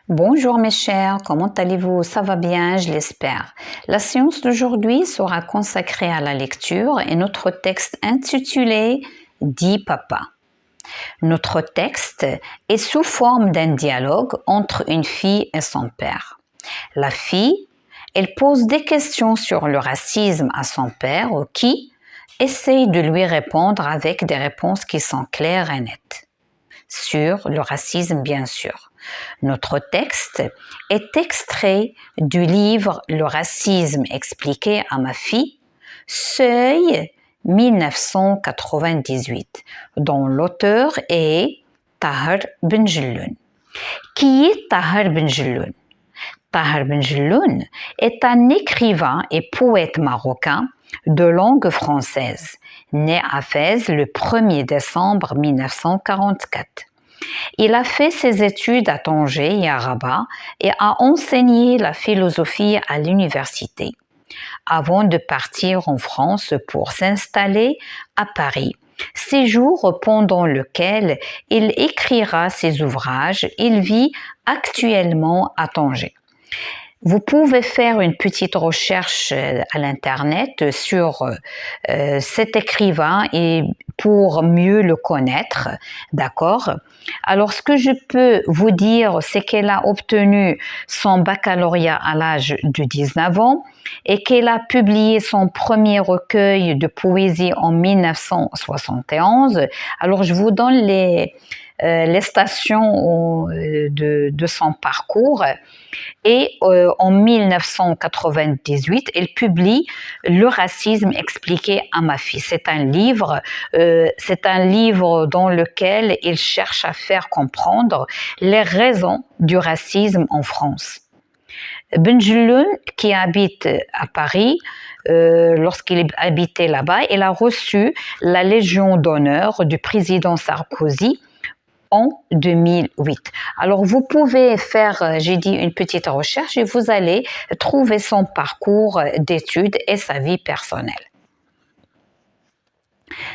Bonjour mes chers, comment allez-vous? Ça va bien, je l'espère. La séance d'aujourd'hui sera consacrée à la lecture et notre texte intitulé « Dis papa ». Notre texte est sous forme d'un dialogue entre une fille et son père. La fille, elle pose des questions sur le racisme à son père qui essaye de lui répondre avec des réponses qui sont claires et nettes. Sur le racisme, bien sûr. Notre texte est extrait du livre « Le racisme expliqué à ma fille », Seuil 1998, dont l'auteur est Tahar Benjelloun. Qui est Tahar Benjelloun? Tahar Benjelloun est un écrivain et poète marocain de langue française, né à Fès le 1er décembre 1944. Il a fait ses études à Tanger et à Rabat et a enseigné la philosophie à l'université, avant de partir en France pour s'installer à Paris, séjour pendant lequel il écrira ses ouvrages. Il vit actuellement à Tanger. Vous pouvez faire une petite recherche à l'internet sur cet écrivain et pour mieux le connaître, d'accord? Alors, ce que je peux vous dire, c'est qu'elle a obtenu son baccalauréat à l'âge de 19 ans et qu'elle a publié son premier recueil de poésie en 1971. Alors, je vous donne les stations de son parcours. Et en 1998, elle publie Le racisme expliqué à ma fille. C'est un livre dans lequel il cherche à faire comprendre les raisons du racisme en France. Benjelloun, qui habite à Paris, lorsqu'il habitait là-bas, il a reçu la Légion d'honneur du président Sarkozy en 2008. Alors, vous pouvez faire, j'ai dit, une petite recherche et vous allez trouver son parcours d'études et sa vie personnelle.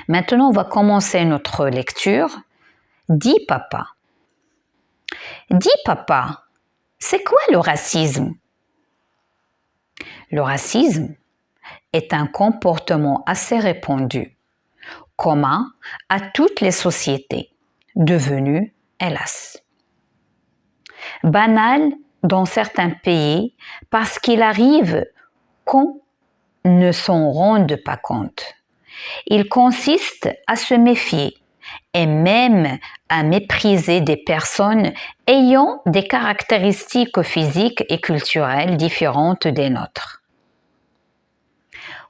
Maintenant, on va commencer notre lecture. Dis papa. Dis papa, c'est quoi le racisme? Le racisme est un comportement assez répandu, commun à toutes les sociétés, devenu, hélas, banal dans certains pays parce qu'il arrive qu'on ne s'en rende pas compte. Il consiste à se méfier et même à mépriser des personnes ayant des caractéristiques physiques et culturelles différentes des nôtres.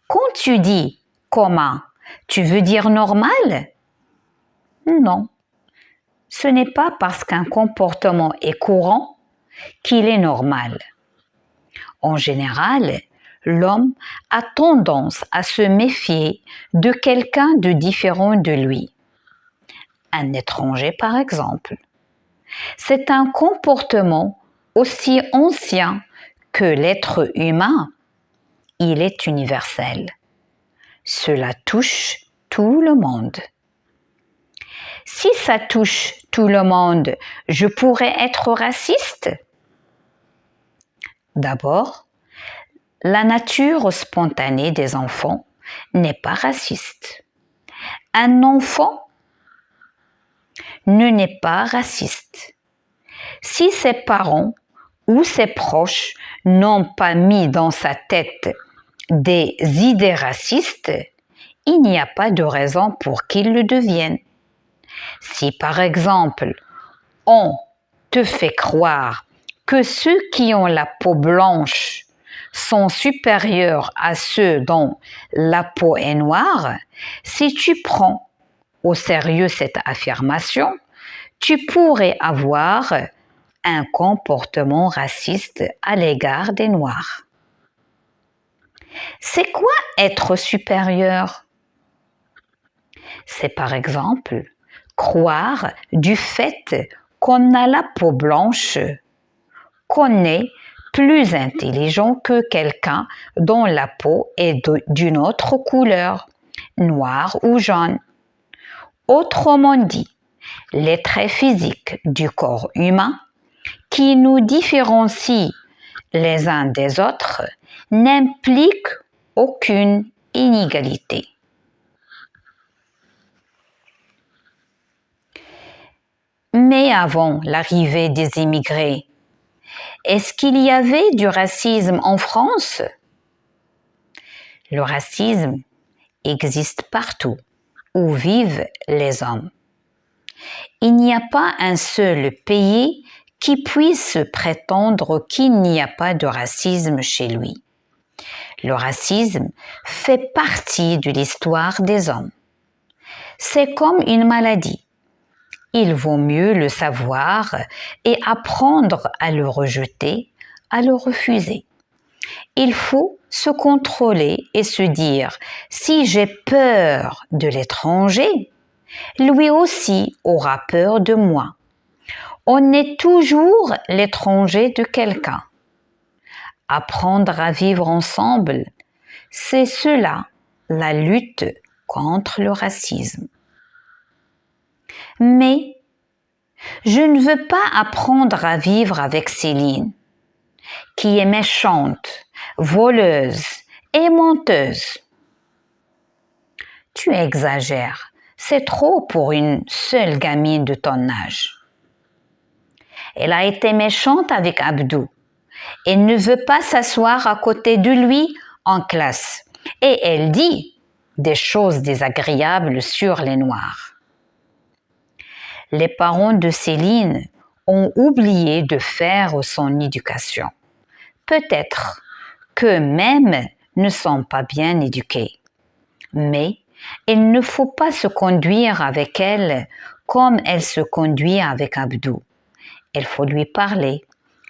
Quand tu dis « commun », tu veux dire « normal » ? Non. Ce n'est pas parce qu'un comportement est courant qu'il est normal. En général, l'homme a tendance à se méfier de quelqu'un de différent de lui. Un étranger, par exemple. C'est un comportement aussi ancien que l'être humain. Il est universel. Cela touche tout le monde. Si ça touche tout le monde, je pourrais être raciste? D'abord, la nature spontanée des enfants n'est pas raciste. Un enfant ne naît pas raciste. Si ses parents ou ses proches n'ont pas mis dans sa tête des idées racistes, il n'y a pas de raison pour qu'il le devienne. Si par exemple, on te fait croire que ceux qui ont la peau blanche sont supérieurs à ceux dont la peau est noire, si tu prends au sérieux cette affirmation, tu pourrais avoir un comportement raciste à l'égard des Noirs. C'est quoi être supérieur? C'est par exemple croire du fait qu'on a la peau blanche, qu'on est plus intelligent que quelqu'un dont la peau est d'une autre couleur, noire ou jaune. Autrement dit, les traits physiques du corps humain qui nous différencient les uns des autres n'implique aucune inégalité. Mais avant l'arrivée des immigrés, est-ce qu'il y avait du racisme en France? Le racisme existe partout où vivent les hommes. Il n'y a pas un seul pays qui puisse prétendre qu'il n'y a pas de racisme chez lui. Le racisme fait partie de l'histoire des hommes. C'est comme une maladie. Il vaut mieux le savoir et apprendre à le rejeter, à le refuser. Il faut se contrôler et se dire, si j'ai peur de l'étranger, lui aussi aura peur de moi. On est toujours l'étranger de quelqu'un. Apprendre à vivre ensemble, c'est cela, la lutte contre le racisme. Mais je ne veux pas apprendre à vivre avec Céline, qui est méchante, voleuse et menteuse. Tu exagères, c'est trop pour une seule gamine de ton âge. Elle a été méchante avec Abdou et ne veut pas s'asseoir à côté de lui en classe. Et elle dit des choses désagréables sur les Noirs. Les parents de Céline ont oublié de faire son éducation. Peut-être qu'eux-mêmes ne sont pas bien éduqués. Mais il ne faut pas se conduire avec elle comme elle se conduit avec Abdou. Il faut lui parler,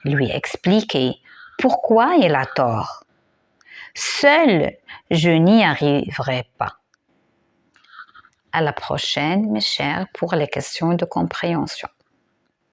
lui expliquer pourquoi il a tort. Seule, je n'y arriverai pas. À la prochaine, mes chers, pour les questions de compréhension.